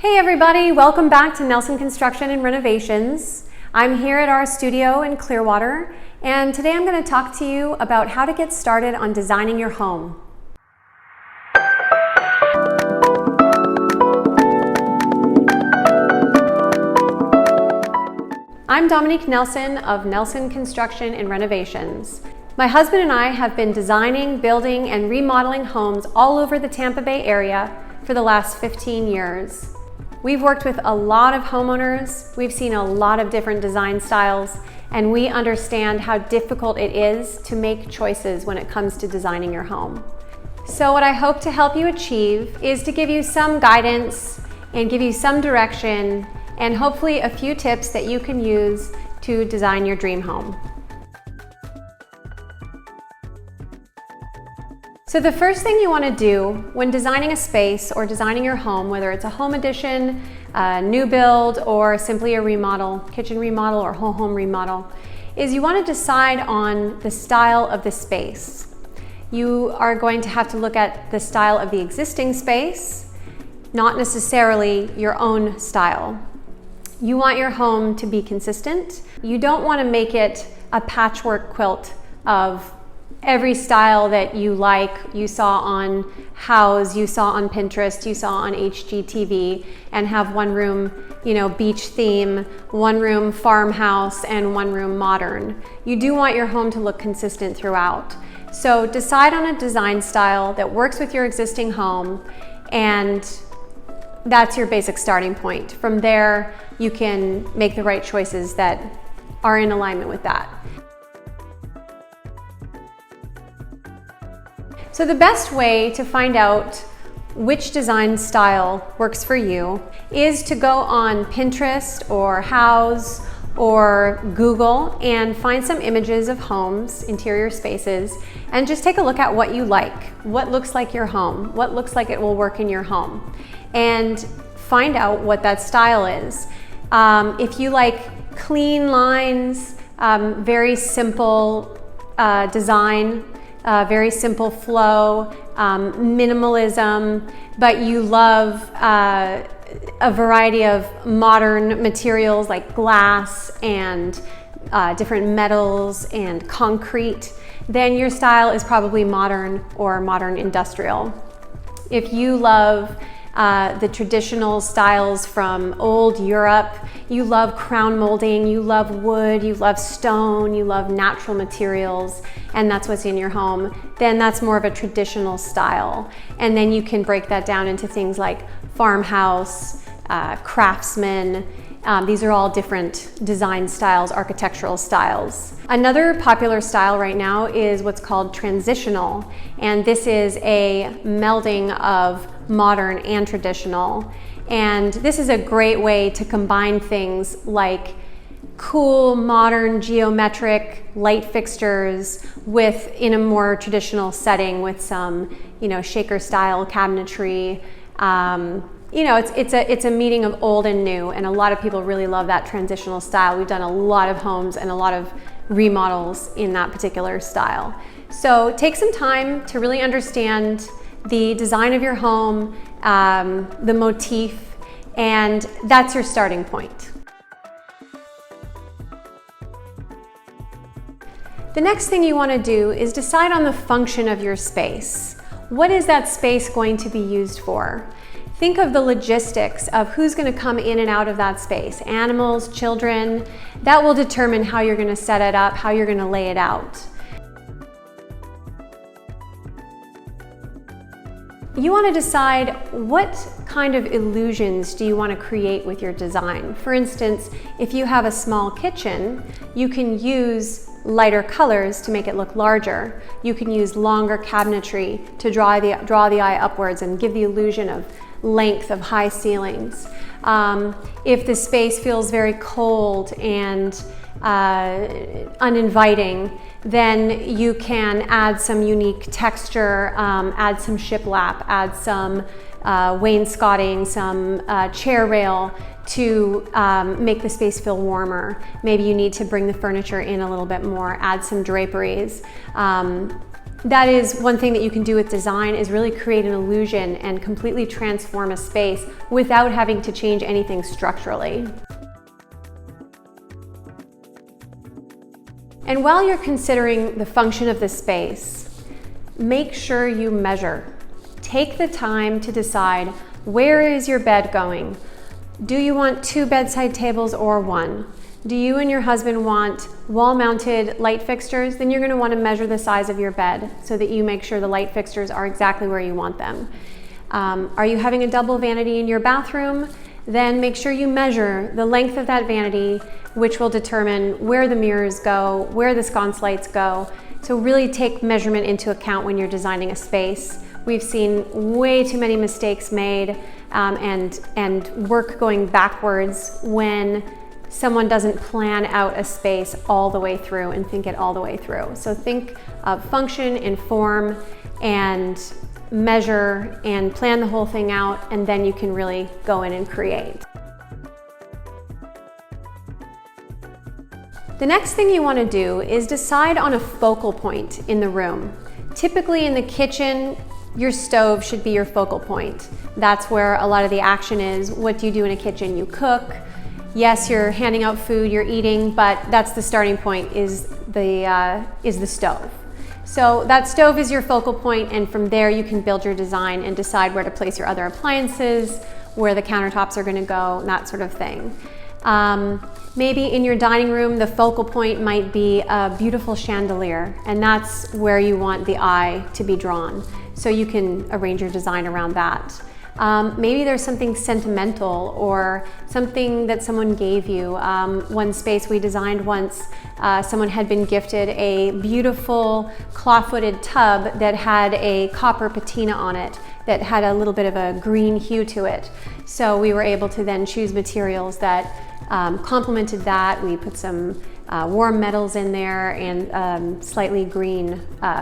Hey everybody, welcome back to Nelson Construction and Renovations. I'm here at our studio in Clearwater, and today I'm going to talk to you about how to get started on designing your home. I'm Dominique Nelson of Nelson Construction and Renovations. My husband and I have been designing, building, and remodeling homes all over the Tampa Bay area for the last 15 years. We've worked with a lot of homeowners, we've seen a lot of different design styles, and we understand how difficult it is to make choices when it comes to designing your home. So what I hope to help you achieve is to give you some guidance and give you some direction and hopefully a few tips that you can use to design your dream home. So the first thing you want to do when designing a space or designing your home, whether it's a home addition, a new build, or simply a remodel, kitchen remodel or whole home remodel, is you want to decide on the style of the space. You are going to have to look at the style of the existing space, not necessarily your own style. You want your home to be consistent. You don't want to make it a patchwork quilt of every style that you like, you saw on House, you saw on Pinterest, you saw on HGTV, and have one room, beach theme, one room farmhouse, and one room modern. You do want your home to look consistent throughout. So decide on a design style that works with your existing home, and that's your basic starting point. From there, you can make the right choices that are in alignment with that. So the best way to find out which design style works for you is to go on Pinterest or House or Google and find some images of homes, interior spaces, and just take a look at what you like, what looks like your home, what looks like it will work in your home, and find out what that style is. If you like clean lines, very simple design, very simple flow, minimalism, but you love a variety of modern materials like glass and different metals and concrete, then your style is probably modern or modern industrial. If you love the traditional styles from old Europe, you love crown molding, you love wood, you love stone, you love natural materials, and that's what's in your home, then that's more of a traditional style. And then you can break that down into things like farmhouse, craftsman. These are all different design styles, architectural styles. Another popular style right now is what's called transitional, and this is a melding of modern and traditional. And this is a great way to combine things like cool, modern, geometric light fixtures in a more traditional setting with some, shaker style cabinetry. It's a meeting of old and new, and a lot of people really love that transitional style. We've done a lot of homes and a lot of remodels in that particular style. So take some time to really understand the design of your home, the motif, and that's your starting point. The next thing you want to do is decide on the function of your space. What is that space going to be used for? Think of the logistics of who's going to come in and out of that space. Animals, children. That will determine how you're going to set it up, how you're going to lay it out. You want to decide what kind of illusions do you want to create with your design. For instance, if you have a small kitchen, you can use lighter colors to make it look larger. You can use longer cabinetry to draw the eye upwards and give the illusion of length, of high ceilings. If the space feels very cold and uninviting, then you can add some unique texture, add some shiplap, add some wainscoting, some chair rail to make the space feel warmer. Maybe you need to bring the furniture in a little bit more, add some draperies. That is one thing that you can do with design, is really create an illusion and completely transform a space without having to change anything structurally. And while you're considering the function of the space, make sure you measure. Take the time to decide, where is your bed going? Do you want 2 bedside tables or 1? Do you and your husband want wall-mounted light fixtures? Then you're going to want to measure the size of your bed so that you make sure the light fixtures are exactly where you want them. Are you having a double vanity in your bathroom? Then make sure you measure the length of that vanity, which will determine where the mirrors go, where the sconce lights go. So really take measurement into account when you're designing a space. We've seen way too many mistakes made and work going backwards when someone doesn't plan out a space all the way through and think it all the way through. So think of function and form and measure and plan the whole thing out, and then you can really go in and create. The next thing you want to do is decide on a focal point in the room. Typically in the kitchen, your stove should be your focal point. That's where a lot of the action is. What do you do in a kitchen? You cook. Yes, you're handing out food, you're eating, but that's the starting point, is the stove. So that stove is your focal point, and from there you can build your design and decide where to place your other appliances, where the countertops are going to go, that sort of thing. Maybe in your dining room, the focal point might be a beautiful chandelier, and that's where you want the eye to be drawn. So you can arrange your design around that. Maybe there's something sentimental or something that someone gave you. One space we designed once, someone had been gifted a beautiful claw-footed tub that had a copper patina on it that had a little bit of a green hue to it. So we were able to then choose materials that complemented that. We put some warm metals in there and slightly green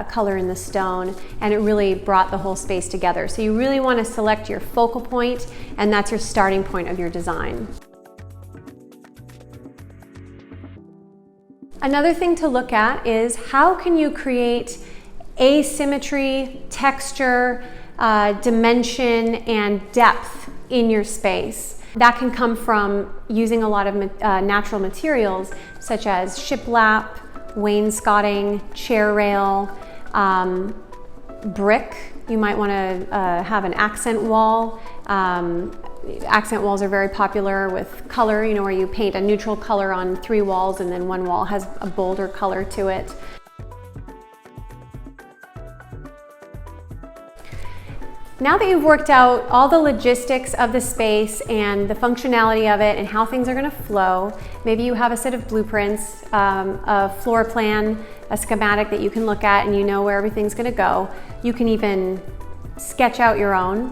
color in the stone, and it really brought the whole space together. So you really want to select your focal point, and that's your starting point of your design. Another thing to look at is, how can you create asymmetry, texture, dimension, and depth in your space? That can come from using a lot of natural materials such as shiplap, wainscoting, chair rail, brick. You might want to have an accent wall. Accent walls are very popular with color, you know, where you paint a neutral color on 3 walls and then one wall has a bolder color to it. Now that you've worked out all the logistics of the space and the functionality of it and how things are going to flow, maybe you have a set of blueprints, a floor plan, a schematic that you can look at and you know where everything's going to go. You can even sketch out your own.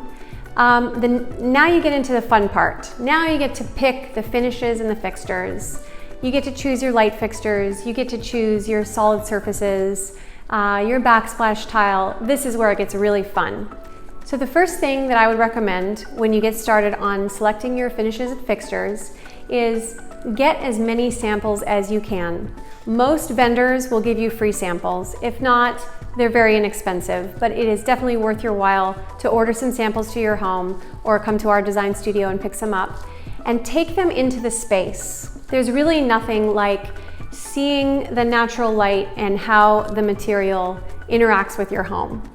Now you get into the fun part. Now you get to pick the finishes and the fixtures. You get to choose your light fixtures. You get to choose your solid surfaces, your backsplash tile. This is where it gets really fun. So the first thing that I would recommend when you get started on selecting your finishes and fixtures is get as many samples as you can. Most vendors will give you free samples. If not, they're very inexpensive, but it is definitely worth your while to order some samples to your home or come to our design studio and pick some up and take them into the space. There's really nothing like seeing the natural light and how the material interacts with your home.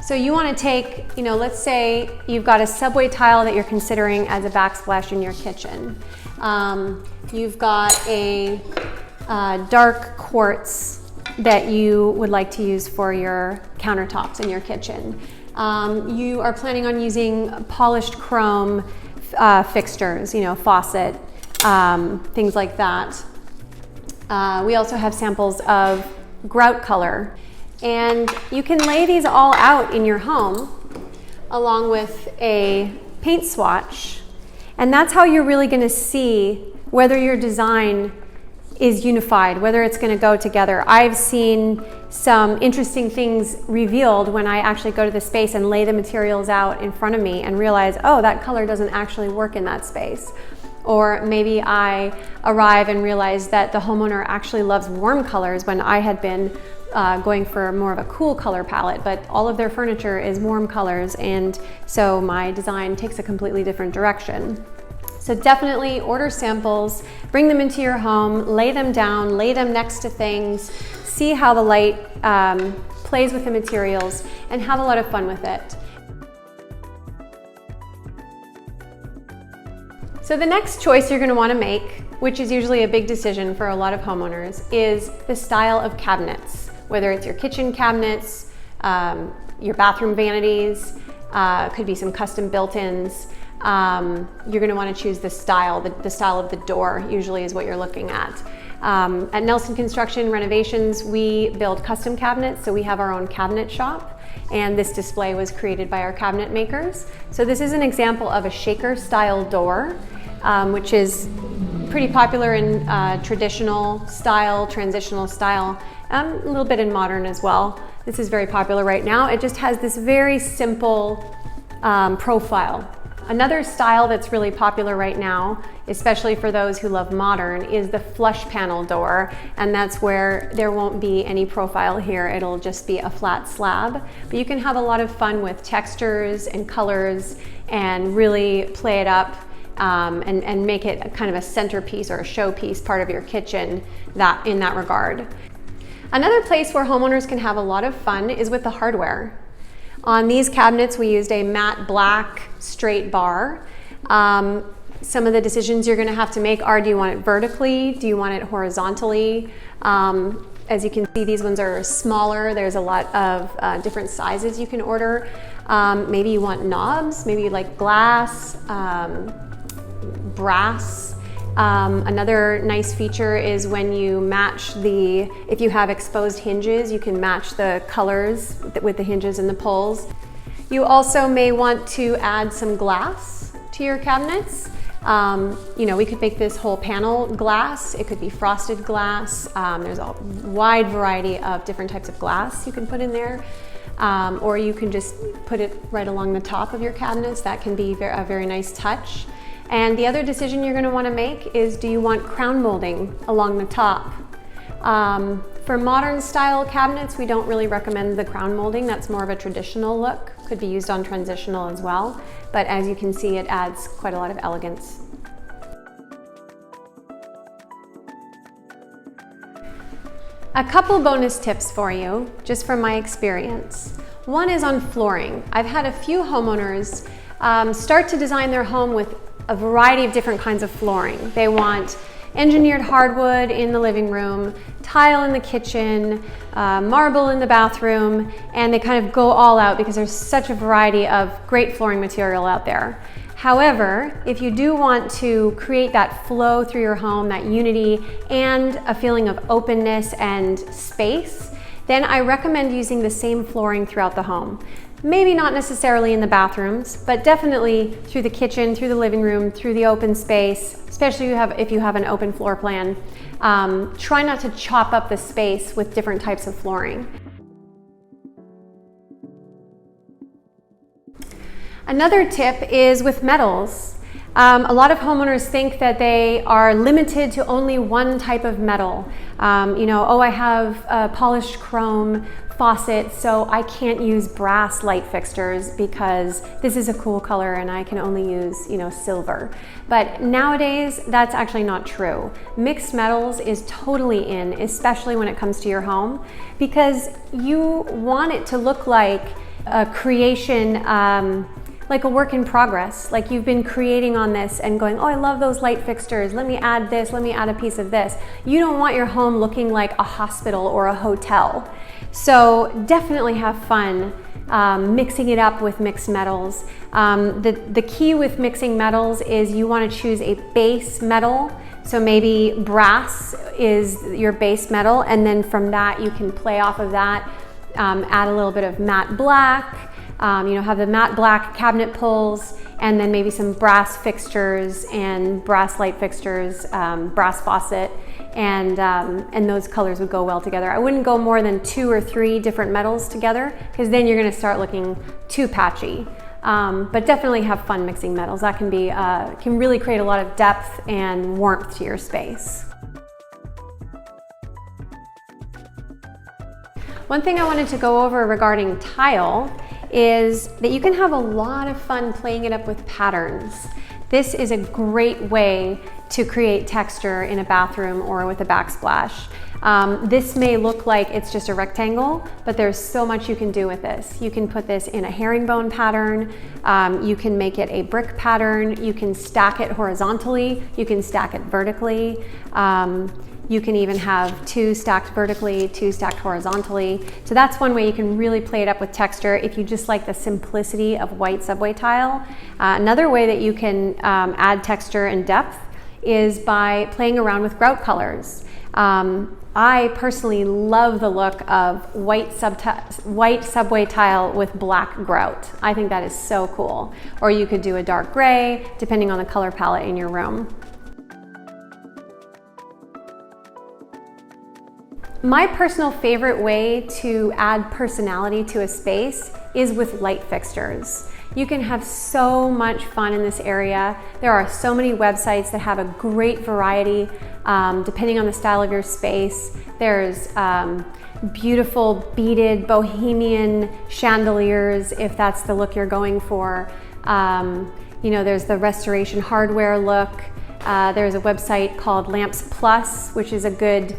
So you want to take, let's say you've got a subway tile that you're considering as a backsplash in your kitchen. You've got a dark quartz that you would like to use for your countertops in your kitchen. You are planning on using polished chrome fixtures, faucet, things like that. We also have samples of grout color. And you can lay these all out in your home along with a paint swatch. And that's how you're really going to see whether your design is unified, whether it's going to go together. I've seen some interesting things revealed when I actually go to the space and lay the materials out in front of me and realize, oh, that color doesn't actually work in that space. Or maybe I arrive and realize that the homeowner actually loves warm colors when I had been going for more of a cool color palette, but all of their furniture is warm colors, and so my design takes a completely different direction. So definitely order samples, bring them into your home, lay them down, lay them next to things, see how the light plays with the materials, and have a lot of fun with it. So the next choice you're going to want to make, which is usually a big decision for a lot of homeowners, is the style of cabinets. Whether it's your kitchen cabinets, your bathroom vanities, could be some custom built-ins. You're going to want to choose the style. The style of the door usually is what you're looking at. At Nelson Construction Renovations, we build custom cabinets, so we have our own cabinet shop, and this display was created by our cabinet makers. So this is an example of a shaker style door, which is pretty popular in traditional style, transitional style, a little bit in modern as well. This is very popular right now. It just has this very simple profile. Another style that's really popular right now, especially for those who love modern, is the flush panel door, and that's where there won't be any profile here. It'll just be a flat slab, but you can have a lot of fun with textures and colors and really play it up and make it a kind of a centerpiece or a showpiece part of your kitchen in that regard. Another place where homeowners can have a lot of fun is with the hardware. On these cabinets, we used a matte black straight bar. Some of the decisions you're going to have to make are, do you want it vertically? Do you want it horizontally? As you can see, these ones are smaller. There's a lot of different sizes you can order. Maybe you want knobs, maybe you like glass, brass. Another nice feature is when you match if you have exposed hinges, you can match the colors with the hinges and the pulls. You also may want to add some glass to your cabinets. We could make this whole panel glass. It could be frosted glass. There's a wide variety of different types of glass you can put in there. Or you can just put it right along the top of your cabinets. That can be a very nice touch. And the other decision you're going to want to make is, do you want crown molding along the top? For modern style cabinets, we don't really recommend the crown molding. That's more of a traditional look. Could be used on transitional as well. But as you can see, it adds quite a lot of elegance. A couple bonus tips for you, just from my experience. One is on flooring. I've had a few homeowners start to design their home with a variety of different kinds of flooring. They want engineered hardwood in the living room, tile in the kitchen, marble in the bathroom, and they kind of go all out because there's such a variety of great flooring material out there. However, if you do want to create that flow through your home, that unity, and a feeling of openness and space, then I recommend using the same flooring throughout the home. Maybe not necessarily in the bathrooms, but definitely through the kitchen, through the living room, through the open space, especially if you have an open floor plan. Try not to chop up the space with different types of flooring. Another tip is with metals. A lot of homeowners think that they are limited to only one type of metal. I have a polished chrome faucet, so I can't use brass light fixtures because this is a cool color and I can only use, silver. But nowadays, that's actually not true. Mixed metals is totally in, especially when it comes to your home, because you want it to look like a creation, like a work in progress, like you've been creating on this and going, oh, I love those light fixtures, let me add this, let me add a piece of this. You don't want your home looking like a hospital or a hotel. So definitely have fun mixing it up with mixed metals. The key with mixing metals is you want to choose a base metal. So maybe brass is your base metal, and then from that you can play off of that, add a little bit of matte black, have the matte black cabinet pulls, and then maybe some brass fixtures and brass light fixtures, brass faucet, and those colors would go well together. I wouldn't go more than 2 or 3 different metals together, because then you're going to start looking too patchy. but definitely have fun mixing metals. That can really create a lot of depth and warmth to your space. One thing I wanted to go over regarding tile is that you can have a lot of fun playing it up with patterns. This is a great way to create texture in a bathroom or with a backsplash. This may look like it's just a rectangle, but there's so much you can do with this. You can put this in a herringbone pattern, you can make it a brick pattern, you can stack it horizontally, you can stack it vertically. You can even have 2 stacked vertically, 2 stacked horizontally. So that's one way you can really play it up with texture if you just like the simplicity of white subway tile. Another way that you can add texture and depth is by playing around with grout colors. I personally love the look of white subway tile with black grout. I think that is so cool. Or you could do a dark gray, depending on the color palette in your room. My personal favorite way to add personality to a space is with light fixtures. You can have so much fun in this area. There are so many websites that have a great variety depending on the style of your space. There's beautiful beaded bohemian chandeliers if that's the look you're going for. You know, there's the restoration hardware look. There's a website called Lamps Plus, which is a good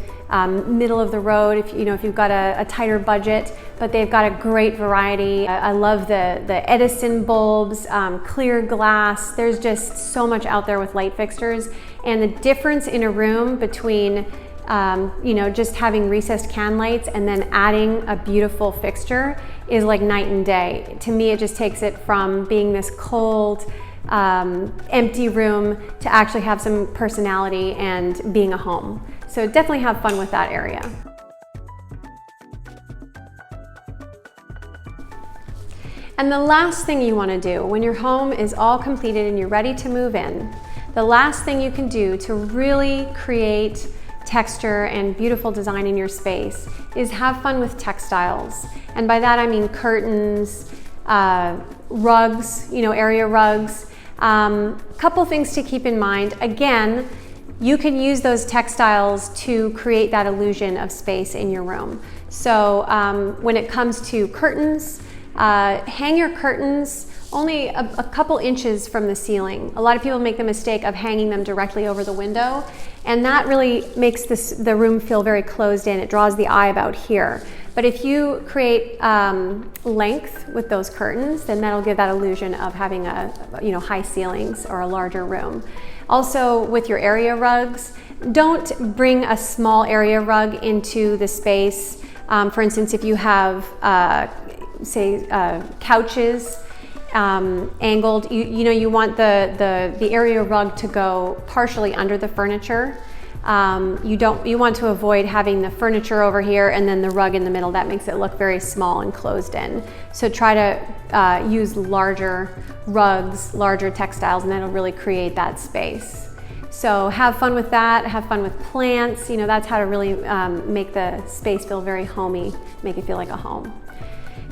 middle of the road if you've got a tighter budget, but they've got a great variety. I love the Edison bulbs, clear glass. There's just so much out there with light fixtures, and the difference in a room between just having recessed can lights and then adding a beautiful fixture is like night and day. To me, it just takes it from being this cold, empty room to actually have some personality and being a home. So definitely have fun with that area. And the last thing you want to do when your home is all completed and you're ready to move in, the last thing you can do to really create texture and beautiful design in your space is have fun with textiles. And by that I mean curtains, rugs, area rugs. Couple things to keep in mind. Again, you can use those textiles to create that illusion of space in your room. So when it comes to curtains, hang your curtains only a couple inches from the ceiling. A lot of people make the mistake of hanging them directly over the window, and that really makes the room feel very closed in. It draws the eye about here. But if you create length with those curtains, then that'll give that illusion of having high ceilings or a larger room. Also, with your area rugs, don't bring a small area rug into the space. For instance, if you have, couches angled, you want the area rug to go partially under the furniture. You want to avoid having the furniture over here and then the rug in the middle. That makes it look very small and closed in. So try to use larger rugs, larger textiles, and that'll really create that space. So have fun with that, have fun with plants. That's how to really make the space feel very homey, make it feel like a home.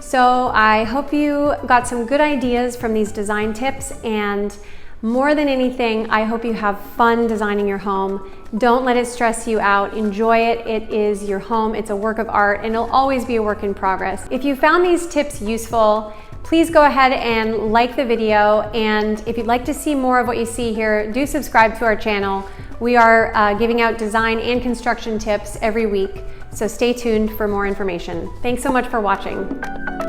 So I hope you got some good ideas from these design tips, and more than anything, I hope you have fun designing your home. Don't let it stress you out. Enjoy it. It is your home. It's a work of art, and it'll always be a work in progress. If you found these tips useful, please go ahead and like the video. And if you'd like to see more of what you see here, do subscribe to our channel. We are giving out design and construction tips every week, so stay tuned for more information. Thanks so much for watching.